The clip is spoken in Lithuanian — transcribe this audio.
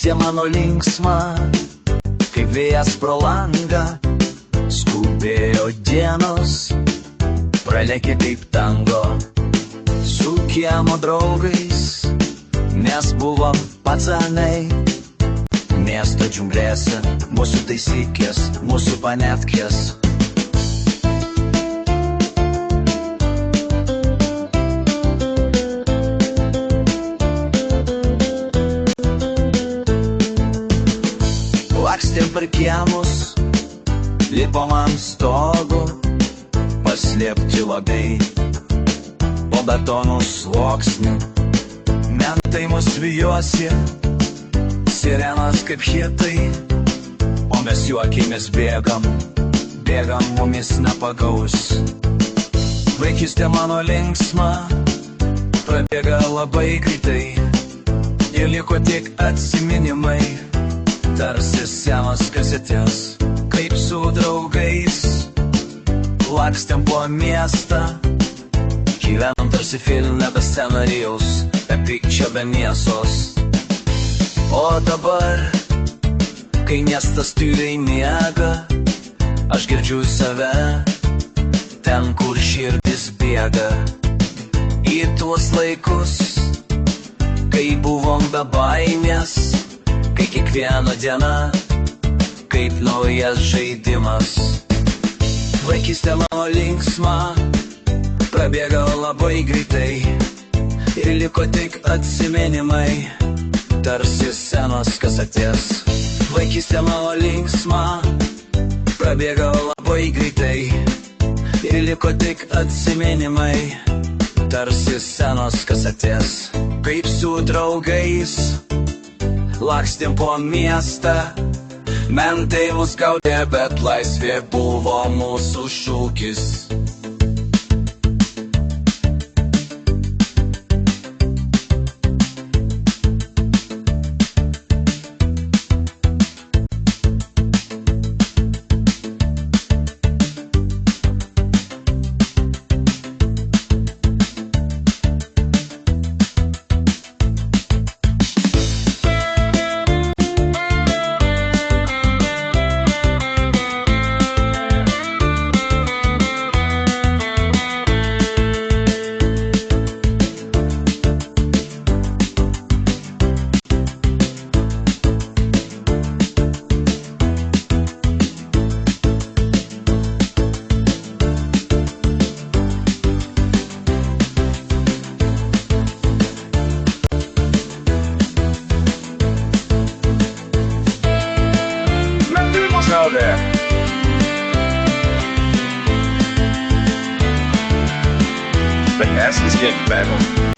Vaikystė mano linksma, kaip vėjas pro langą. Skubėjo dienos, pralėkė kaip tango. Su kiemo draugais mes buvom pacanai. Miesto džiunglėse mūsų taisyklės, mūsų panetkės. Lakstėm per kiemus, lipom ant stogų, paslėpti labai po betonų sluoksniu. Mentai mus vijosi, sirenos kaip hitai, o mes juokėmės bėgam mumis nepagaus. Vaikystė mano linksma, prabėga labai greitai, ir liko tik atsiminimai, tarsi senos kasetės. Kaip su draugais lakstėm po miestą, gyvenom tarsi filme be scenarijaus, be pykčio, be mėsos. O dabar, kai miestas tyliai miega, aš girdžiu save ten, kur širdis bėga. Į tuos laikus, kai buvom be baimės, kai kiekviena diena kaip naujas žaidimas. Vaikystė mano linksma, prabėga labai greitai, ir liko tik atsiminimai, tarsi senos kasetės. Vaikystė mano linksma, prabėga labai greitai, ir liko tik atsiminimai, tarsi senos kasetės. Kaip su draugais lakstėm po miestą, mentai mus gaudė, bet laisvė buvo mūsų šūkis. There. The ass is getting better.